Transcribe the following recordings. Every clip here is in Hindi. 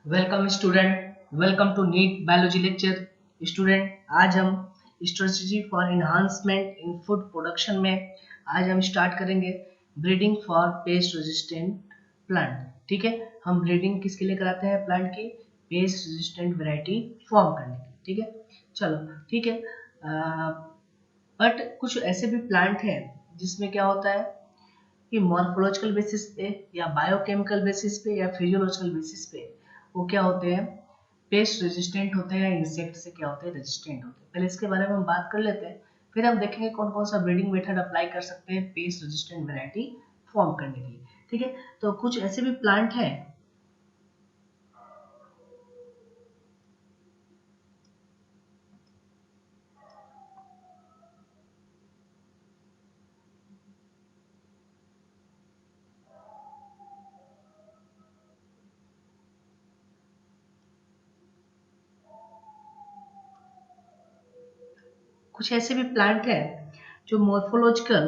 Welcome student, welcome to NEET biology lecture. Student, आज हम strategy for enhancement in food production में आज हम स्टार्ट करेंगे breeding for pest resistant plant. ठीक है, हम ब्रीडिंग किसके लिए कराते हैं? प्लांट की पेस्ट रेजिस्टेंट वैरायटी फॉर्म करने की। ठीक है, चलो ठीक है। बट कुछ ऐसे भी प्लांट हैं जिसमें क्या होता है कि मॉर्फोलॉजिकल बेसिस पे या बायोकेमिकल बेसिस पे या फिजियोलॉजिकल बेसिस पे वो क्या होते हैं, पेस्ट रेजिस्टेंट होते हैं, इंसेक्ट से क्या होते हैं, रेजिस्टेंट होते हैं। पहले इसके बारे में हम बात कर लेते हैं, फिर हम देखेंगे कौन कौन सा ब्रीडिंग मेथड अप्लाई कर सकते हैं पेस्ट रेजिस्टेंट वैरायटी फॉर्म करने के लिए। ठीक है, तो कुछ ऐसे भी प्लांट हैं कुछ ऐसे भी प्लांट हैं जो मॉर्फोलॉजिकल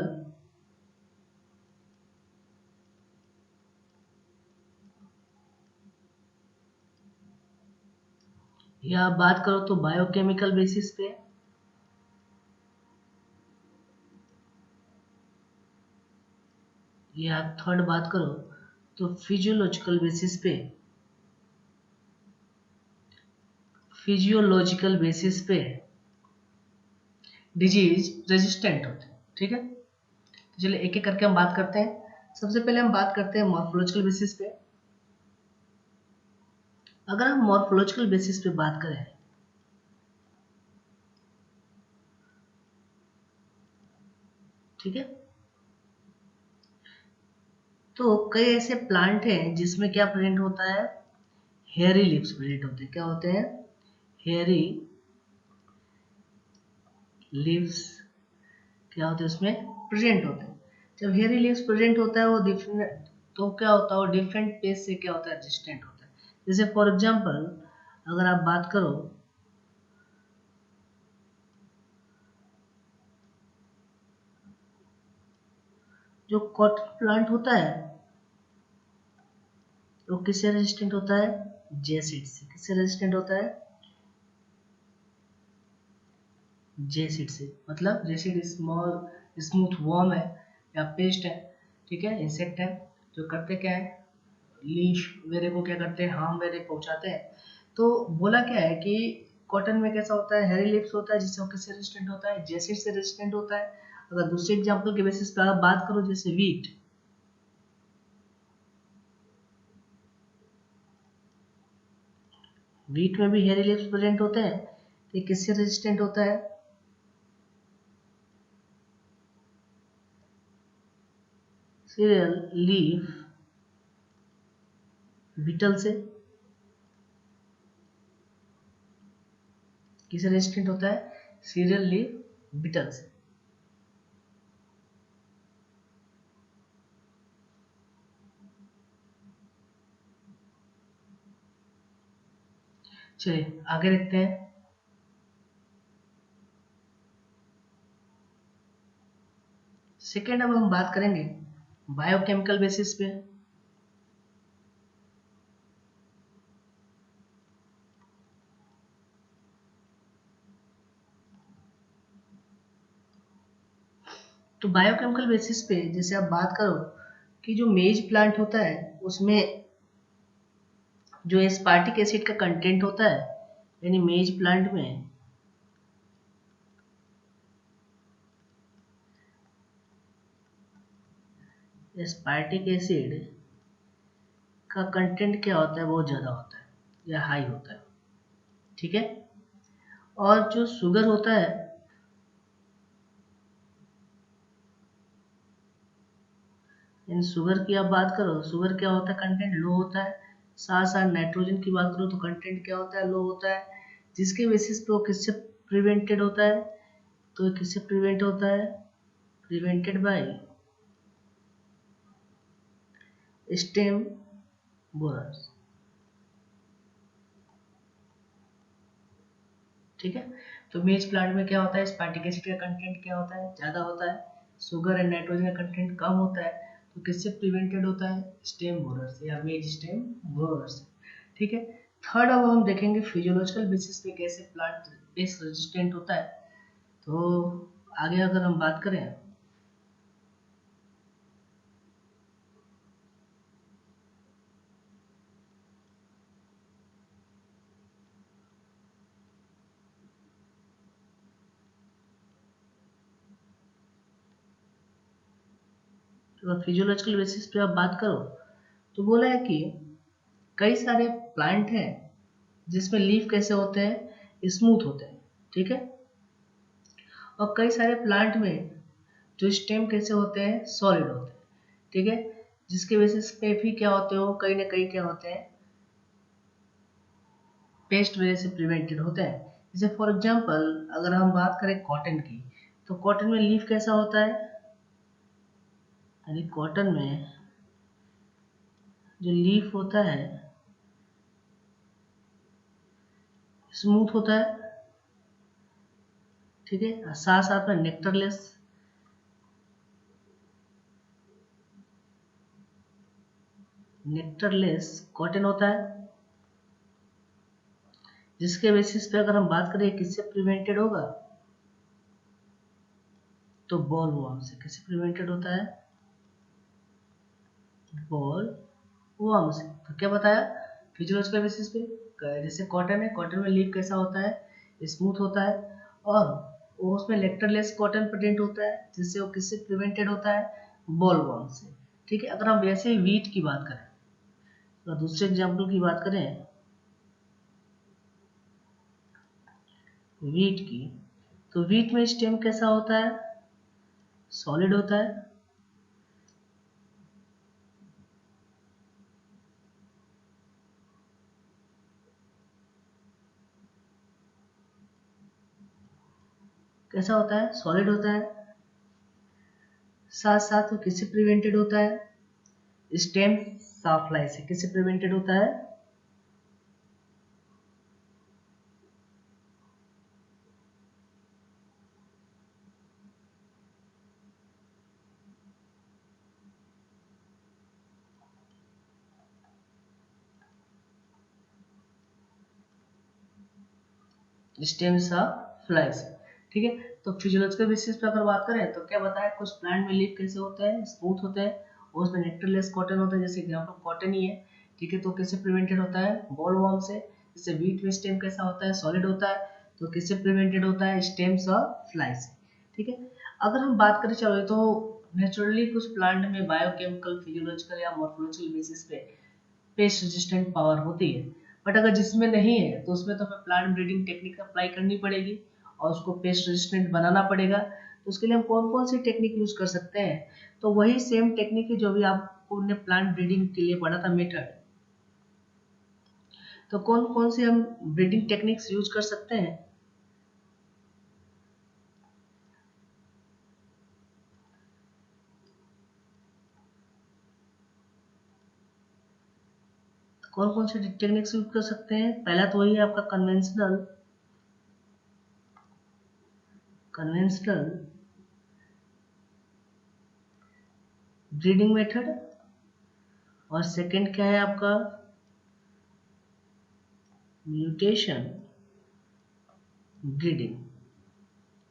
या बात करो तो बायोकेमिकल बेसिस पे या थर्ड बात करो तो फिजियोलॉजिकल बेसिस पे डिजीज रेजिस्टेंट होते हैं। ठीक है, तो चलिए एक एक करके हम बात करते हैं। सबसे पहले हम बात करते हैं मॉर्फोलॉजिकल बेसिस पे। अगर हम मॉर्फोलॉजिकल बेसिस पे बात करें ठीक है, तो कई ऐसे प्लांट हैं जिसमें क्या प्रेजेंट होता है, हेयरी लीव्स प्रेजेंट होते हैं। क्या होते हैं? हेयरी लीव्स क्या होते हैं, उसमें प्रेजेंट होते हैं। जब हेयरी लीव्स प्रेजेंट होता है वो डिफरेंट, तो क्या होता है वो डिफरेंट पेस से क्या होता है, रेजिस्टेंट होता है। जैसे फॉर एग्जांपल अगर आप बात करो जो कॉटन प्लांट होता है वो किससे रेजिस्टेंट होता है? जेसिड से। किससे रेजिस्टेंट होता है? जेसिड से। मतलब जेसिड स्मॉल स्मूथ वर्म है या पेस्ट है, ठीक है, इंसेक्ट है, जो करते क्या है, लीफ वगैरह को क्या करते हैं, हार्म वगैरह पहुंचाते हैं। तो बोला क्या है कि कॉटन में कैसा होता है, हेरी लिप्स होता है, जिससे वो किससे रेजिस्टेंट होता है? जेसिड से रेजिस्टेंट होता है। अगर दूसरे एग्जांपल के बेसिस पर आप बात करो जैसे वीट, वीट में भी हेरी लिप्स प्रेजेंट होते हैं, तो ये किससे रेजिस्टेंट होता है? सीरियल लीफ बीटल से। किससे रेजिस्टेंट होता है? सीरियल लीफ बीटल से। चलिए आगे देखते हैं। सेकेंड अब हम बात करेंगे बायोकेमिकल बेसिस पे। तो बायोकेमिकल बेसिस पे जैसे आप बात करो कि जो मेज प्लांट होता है उसमें जो एस्पार्टिक एसिड का कंटेंट होता है, यानी मेज प्लांट में एस्पार्टिक एसिड का कंटेंट क्या होता है, बहुत ज़्यादा होता है या हाई होता है। ठीक है, और जो शुगर होता है, इन शुगर की आप बात करो, शुगर क्या होता है, कंटेंट लो होता है। साथ साथ नाइट्रोजन की बात करो तो कंटेंट क्या होता है, लो होता है। जिसके बेसिस पे वो किससे प्रिवेंटेड होता है? तो किससे प्रिवेंट होता है? Prevented by stem borers. ठीक है, तो मेज प्लांट में क्या होता है, स्पार्टिक एसिड का कंटेंट क्या होता है, ज़्यादा होता है। शुगर एंड नाइट्रोजन का कंटेंट कम होता है। तो किससे प्रिवेंटेड होता है? स्टेम बोरर से या मेज स्टेम बोरर से। ठीक है, थर्ड अब हम देखेंगे फिजियोलॉजिकल बेसिस पे कैसे प्लांट पेस्ट रेजिस्टेंट होता है। तो आगे अगर हम बात करें तो फिजियोलॉजिकल बेसिस पे आप बात करो तो बोला है कि कई सारे प्लांट हैं जिसमें लीफ कैसे होते हैं, स्मूथ होते हैं, ठीक है। और कई सारे प्लांट में जो स्टेम कैसे होते हैं, सॉलिड होते हैं, ठीक है। जिसके बेसिस पे भी क्या होते हो, कहीं ना कहीं क्या होते हैं, पेस्ट वजह से प्रिवेंटेड होते हैं। जैसे फॉर एग्जांपल अगर हम बात करें कॉटन की, तो कॉटन में लीफ कैसा होता है, यानी कॉटन में जो लीफ होता है स्मूथ होता है, ठीक है। साथ साथ में नेक्टरलेस कॉटन होता है, जिसके बेसिस पे अगर हम बात करें किससे प्रिवेंटेड होगा, तो बॉल वॉर्म से। किससे प्रिवेंटेड होता है, बॉल वॉर्म से। तो क्या बताया फिजियोलॉजिकल बेसिस पे, जैसे कॉटन है, कॉटन में लीफ कैसा होता है, स्मूथ होता है, और वो उसमें लेक्टरलेस कॉटन प्रेजेंट होता है, जिससे वो किससे प्रिवेंटेड होता है, बॉल वॉर्म से, ठीक है। अगर हम वैसे ही वीट की बात करें, तो दूसरे एग्जाम्पल की बात करें वीट की, तो वीट में स्टेम कैसा होता है, सॉलिड होता है, कैसा होता है, सॉलिड होता है। साथ साथ वो किससे प्रिवेंटेड होता है, स्टेम साफ्लाई से। किससे प्रिवेंटेड होता है, स्टेम साफ्लाई से, ठीक है। तो फिजियोलॉजिकल बेसिस पे अगर बात करें तो क्या बताया, कुछ प्लांट में लीफ कैसे होते हैं, स्मूथ होते हैं, और उसमें नेक्टरलेस कॉटन होता है, जैसे एग्जाम्पल कॉटन ही है, ठीक है। तो किससे प्रिवेंटेड होता है, बॉल वॉर्म से। जैसे वीट में स्टेम कैसा होता है, सॉलिड होता है, तो किससे प्रिवेंटेड होता है, स्टेम फ्लाई से, ठीक है। अगर हम बात करें चलो तो नेचुरली कुछ प्लांट में बायोकेमिकल, फिजियोलॉजिकल या मॉर्फोलॉजिकल बेसिस पे पेस्ट रेजिस्टेंट पावर होती है। बट अगर जिसमें नहीं है तो उसमें तो हमें प्लांट ब्रीडिंग टेक्निक अप्लाई करनी पड़ेगी और उसको पेस्ट रेजिस्टेंट बनाना पड़ेगा। तो उसके लिए हम कौन कौन सी टेक्निक यूज कर सकते हैं, तो वही सेम टेक्निक है जो भी आपको ने प्लांट ब्रीडिंग के लिए पढ़ा था, मेथड। तो कौन कौन सी हम ब्रीडिंग टेक्निक्स यूज कर सकते हैं, कौन कौन सी टेक्निक्स यूज कर सकते हैं। पहला तो वही है आपका कन्वेंशनल कन्वेंशनल ब्रीडिंग मेथड, और सेकंड क्या है आपका म्यूटेशन ब्रीडिंग,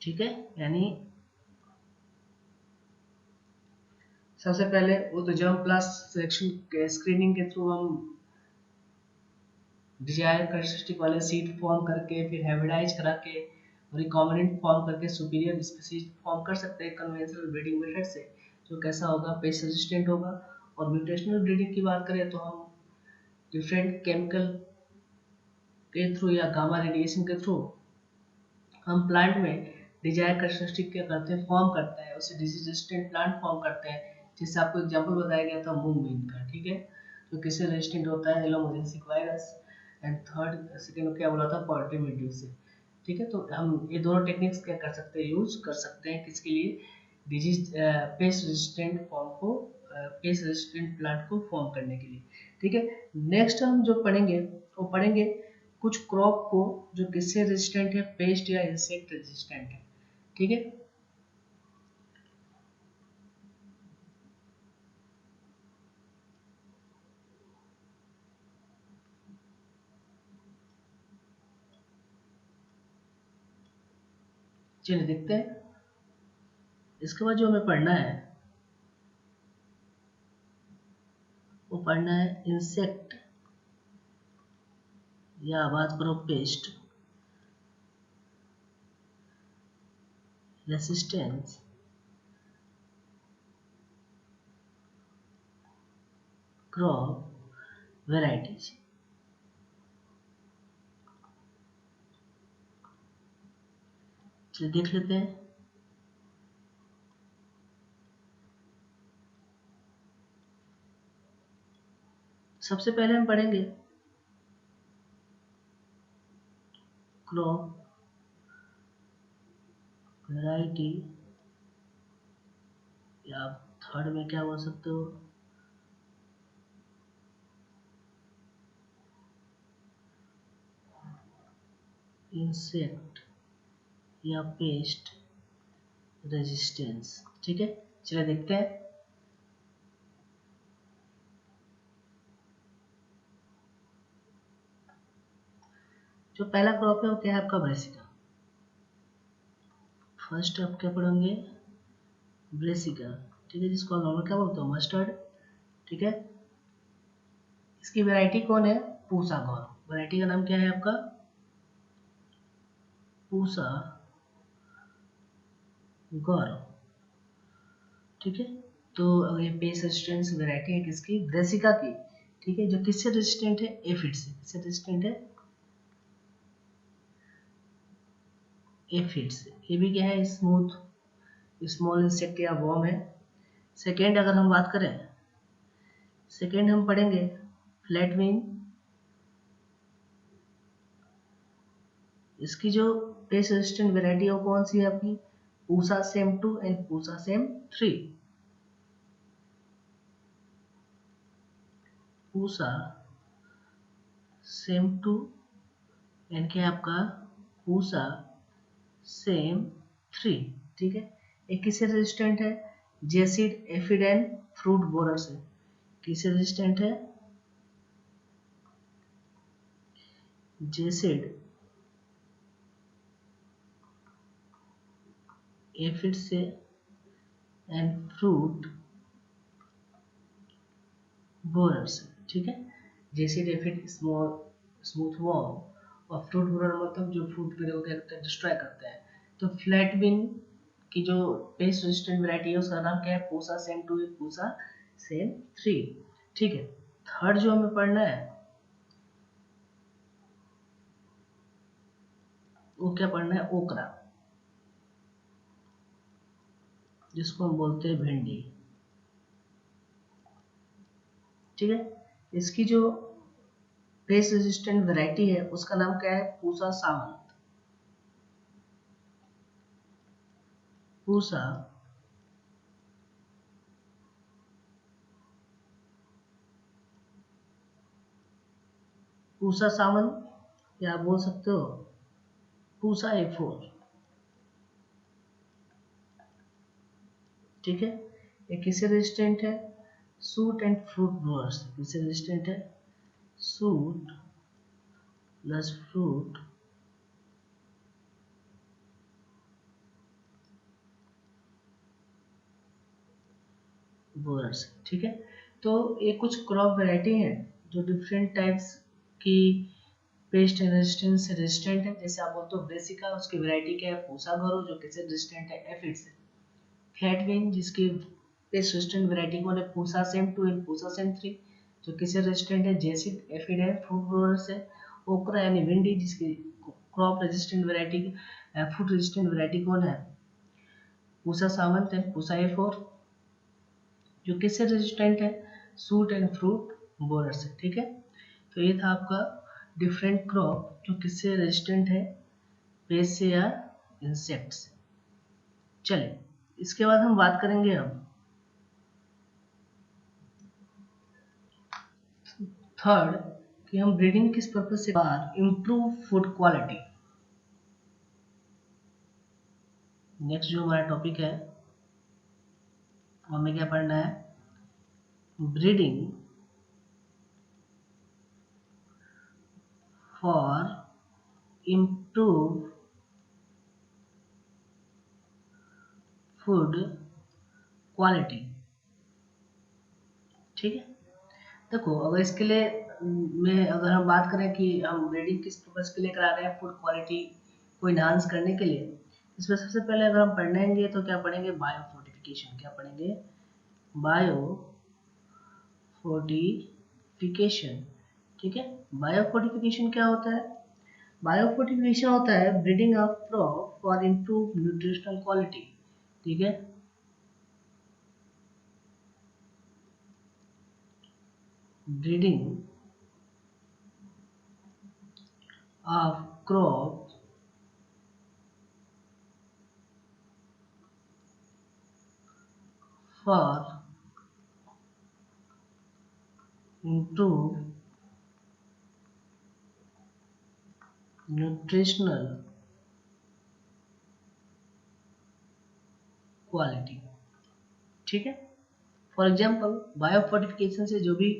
ठीक है। यानी सबसे पहले वो तो जर्म प्लस सिलेक्शन के स्क्रीनिंग के थ्रू हम डिजायर कैरेक्टरिस्टिक वाले सीड फॉर्म करके, फिर हाइब्रिडाइज करा के, रिकॉम्बिनेंट फॉर्म करके सुपीरियर स्पीसीज फॉर्म कर सकते हैं कन्वेंशनल ब्रीडिंग मेथड से, जो कैसा होगा, पेस्ट रेजिस्टेंट होगा। और म्यूटेशनल ब्रीडिंग की बात करें तो हम डिफरेंट केमिकल के थ्रू या गामा रेडिएशन के थ्रू हम प्लांट में डिजायर कैरेक्टरिस्टिक क्या करते हैं, फॉर्म करते हैं, उससे डिजीज रेजिस्टेंट प्लांट फॉर्म करते हैं। जिससे आपको एग्जांपल बताया गया था मूंग बीन का, ठीक है, जो किससे रेजिस्टेंट होता है, एलोमोजेसिक वायरस। एंड थर्ड सेकेंड क्या बोला था, पोल्ट्री मिल्ड्यू से, ठीक है। तो हम ये दोनों टेक्निक्स क्या कर सकते हैं, यूज कर सकते हैं, किसके लिए, डिजीज पेस्ट रेजिस्टेंट फॉर्म को, पेस्ट रेजिस्टेंट प्लांट को फॉर्म करने के लिए, ठीक है। नेक्स्ट हम जो पढ़ेंगे वो पढ़ेंगे कुछ क्रॉप को जो किससे रेजिस्टेंट है, पेस्ट या इंसेक्ट रेजिस्टेंट है, ठीक है। चलिए देखते हैं। इसके बाद जो हमें पढ़ना है वो पढ़ना है इंसेक्ट या बात करो पेस्ट रेसिस्टेंस क्रॉप वेराइटीज। चलिए देख लेते हैं। सबसे पहले हम पढ़ेंगे क्रॉप वैरायटी या थर्ड में क्या बोल सकते हो इंसेक्ट या पेस्ट रेजिस्टेंस। ठीक है, चलिए देखते हैं। जो पहला क्रॉप है वो क्या है आपका ब्रेसिका। फर्स्ट आप क्या पढ़ेंगे ब्रेसिका। ठीक है, जिसको नॉर्मल क्या बोलते हो मस्टर्ड। ठीक है, इसकी वैरायटी कौन है पूसा गौरव। वैरायटी का नाम क्या है आपका पूसा गौरव। ठीक है, तो अगर ये पेस्ट रेजिस्टेंस वैरायटी है किसकी ब्रेसिका की। ठीक है, जो किससे रेजिस्टेंट है एफिड से। किससे रेजिस्टेंट है एफिड से। ये भी क्या है स्मूथ स्मॉल इंसेक्ट या वर्म है। सेकेंड अगर हम बात करें सेकेंड हम पढ़ेंगे फ्लैट विंग। इसकी जो पेस्ट रेजिस्टेंट वैरायटी है वो कौन सी है आपकी Pusa same 2 and Pusa same 3। Pusa same 2 and क्या है आपका पूसा सेम 3। ठीक है, एक किससे रेजिस्टेंट है jassid aphid and fruit borer से। किससे रेजिस्टेंट है जेसिड एफिड से एंड फ्रूट बोरर से। ठीक है, jassid aphid small smooth worm और फ्रूट बोरर मतलब जो फ्रूट को क्या करते हैं डिस्ट्रॉय करते हैं। तो फ्लैट विन की जो पेस्ट रेजिस्टेंट वैरायटी है उसका नाम क्या है पूसा सेम 2 पूसा सेम 3। ठीक है, थर्ड जो हमें पढ़ना है वो क्या पढ़ना है ओकरा, जिसको हम बोलते हैं भिंडी। ठीक है, इसकी जो पेस्ट रेजिस्टेंट वैरायटी है उसका नाम क्या है पूसा सावंत। पूसा पूसा सावंत या आप बोल सकते हो पूसा A4। ठीक है, ये किससे रेजिस्टेंट है सूट एंड फ्रूट ब्लोअर्स। किससे रेजिस्टेंट है सूट प्लस फ्रूट ब्लोअर्स। ठीक है, तो ये कुछ क्रॉप वैरायटी है जो डिफरेंट टाइप्स की पेस्ट रेजिस्टेंस से रेजिस्टेंट है। जैसे आप बोलते हो ब्रेसिका उसकी वैरायटी क्या है पूसा गौरव जो किससे रेजिस्टेंट है एफिड से। फ्लैट विंग जिसकी पेस्ट रेजिस्टेंट वैरायटी कौन है Pusa same 2 and Pusa same 3 जो किससे रेजिस्टेंट है जेसिड एफिड है फ्रूट ब्लोअर से। ओकरा यानी भिंडी जिसकी crop resistant variety food resistant variety कौन है पूसा सावंत एंड पूसा A4 जो किससे रेजिस्टेंट है सूट एंड फ्रूट बोरर से। ठीक है, तो ये था आपका डिफरेंट क्रॉप जो किससे रेजिस्टेंट है पेस्ट से या इंसेक्ट से। चलिए इसके बाद हम बात करेंगे हम थर्ड कि हम ब्रीडिंग किस पर्पज से बार इम्प्रूव फूड क्वालिटी। नेक्स्ट जो हमारा टॉपिक है हमें क्या पढ़ना है breeding for improve food quality. ठीक है, देखो अगर इसके लिए में अगर हम बात करें कि हम ब्रीडिंग किस पर्पज के लिए करा रहे हैं, फूड क्वालिटी को इन्हांस करने के लिए, इसमें सबसे पहले अगर हम पढ़ेंगे तो क्या पढ़ेंगे, बायो फोर्टिफिकेशन। क्या पढ़ेंगे, बायो फोर्टिफिकेशन। ठीक है, बायो फोर्टिफिकेशन क्या होता है, बायो फोर्टिफिकेशन होता है breeding of crop for improve nutritional quality. ठीक है, breeding of crop for improve nutritional quality. ठीक है, फॉर एग्जाम्पल बायो फोर्टिफिकेशन से जो भी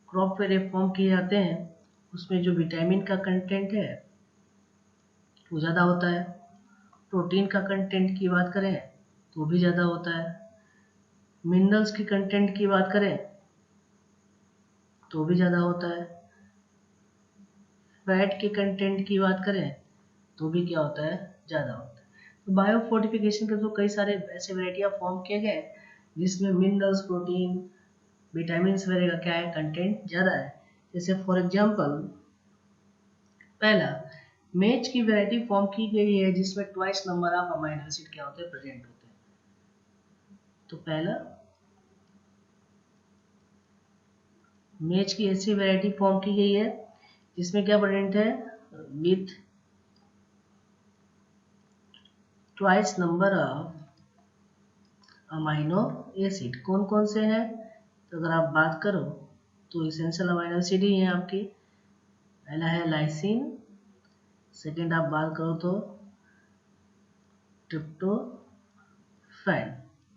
क्रॉप पे फॉर्म किए जाते हैं उसमें जो विटामिन का कंटेंट है वो ज़्यादा होता है, प्रोटीन का कंटेंट की बात करें तो भी ज़्यादा होता है, मिनरल्स की कंटेंट की बात करें तो भी ज़्यादा होता है, फैट के कंटेंट की बात करें तो भी क्या होता है, ज़्यादा होता है। तो बायो फोर्टिफिकेशन के तो कई सारे ऐसे वेराइटी ऑफ फॉर्म किए गए जिसमें मिनरल्स, प्रोटीन, विटामिन वगैरह का क्या है, कंटेंट ज़्यादा है। जैसे फॉर एग्जांपल पहला, मेज की वैरायटी फॉर्म की गई है जिसमें twice number of amino acid क्या होते हैं, प्रेजेंट होते हैं। तो पहला, मेज की ऐसी वैरायटी फॉर्म की गई है जिसमें क्या प्रेजेंट है, with twice number of amino acid. कौन कौन से हैं, तो अगर आप बात करो तो इसेंशियल अमाइनो एसिड ही हैं आपके। पहला है लाइसिन, सेकेंड आप बात करो तो ट्रिप्टोफैन।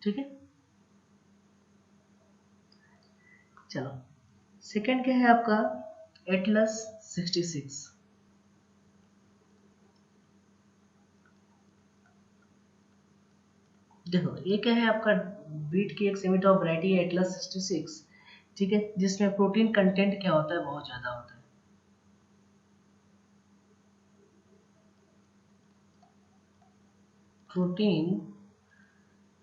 ठीक है, चलो सेकेंड क्या है आपका, एटलस 66। देखो ये क्या है आपका, बीट की एक सेमी टॉप वैरायटी है एटलस 66। ठीक है, जिसमें प्रोटीन कंटेंट क्या होता है, बहुत ज़्यादा होता है। प्रोटीन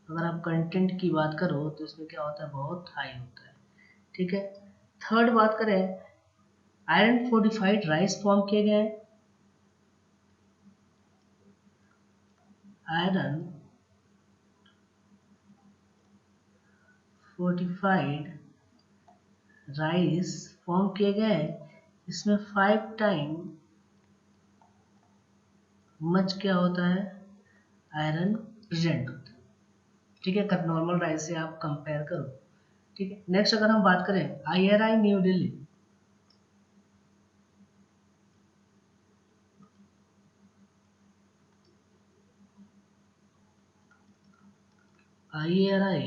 अगर आप कंटेंट की बात करो तो इसमें क्या होता है, बहुत हाई होता है। ठीक है, थर्ड बात करें, आयरन फोर्टिफाइड राइस फॉर्म किए गए हैं। आयरन फोर्टिफाइड राइस फॉर्म किए गए हैं, इसमें 5 टाइम मच क्या होता है, आयरन प्रेजेंट होता है। ठीक है, अगर नॉर्मल राइस से आप कंपेयर करो। ठीक है, नेक्स्ट अगर हम बात करें IRI new Delhi, IRI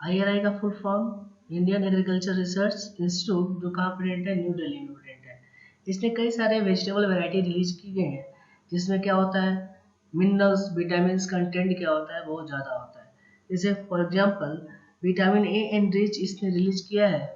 IRI का full form Indian agriculture research institute, जो कहाँ प्रेजेंट है, न्यू दिल्ली में प्रेजेंट है। इसमें कई सारे वेजिटेबल वैरायटी रिलीज की गई हैं जिसमें क्या होता है, मिनरल्स, विटामिन कंटेंट क्या होता है, बहुत ज़्यादा होता है। जैसे for example vitamin A enriched इसने रिलीज किया है।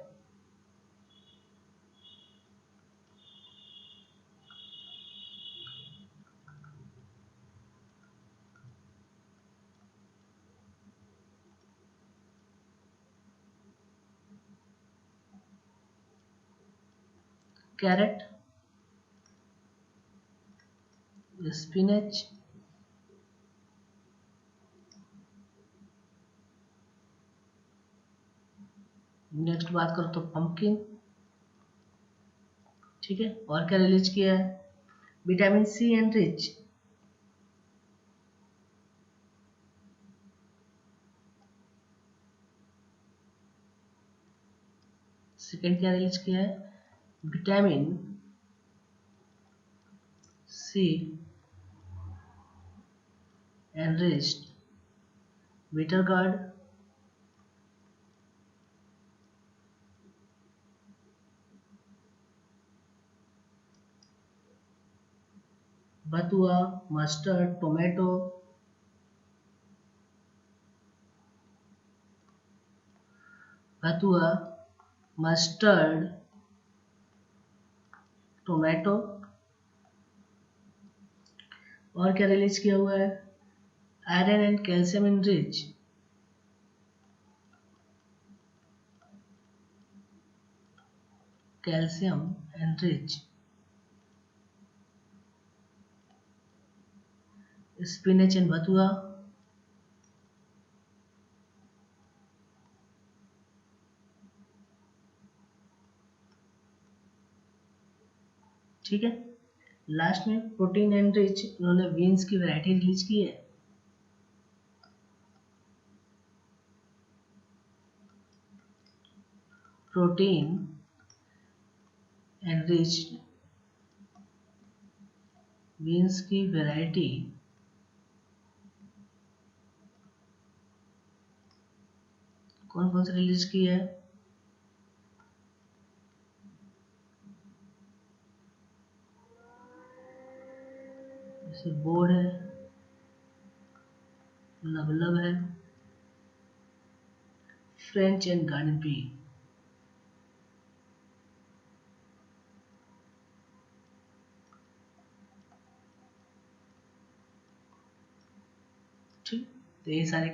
कैरेट, स्पिनच, नेक्स्ट बात करो तो पंपकिन। ठीक है, और क्या रिलीज किया है, vitamin C enriched, second क्या रिलीज किया है, vitamin C enriched bitter gourd, bathua, mustard, tomato, bathua, mustard, tomato. और क्या रिलीज किया हुआ है? Iron and calcium enriched, calcium enriched spinach and bathua, ठीक है। लास्ट में प्रोटीन एंड रिच इन्होंने बीन्स की वैरायटी रिलीज की है। प्रोटीन एंड रिच बीन्स की वैरायटी कौन कौन सी रिलीज की है? जैसे बोर्ड है, लबलब है, फ्रेंच एंड गार्डन पी। ठीक, तो ये सारे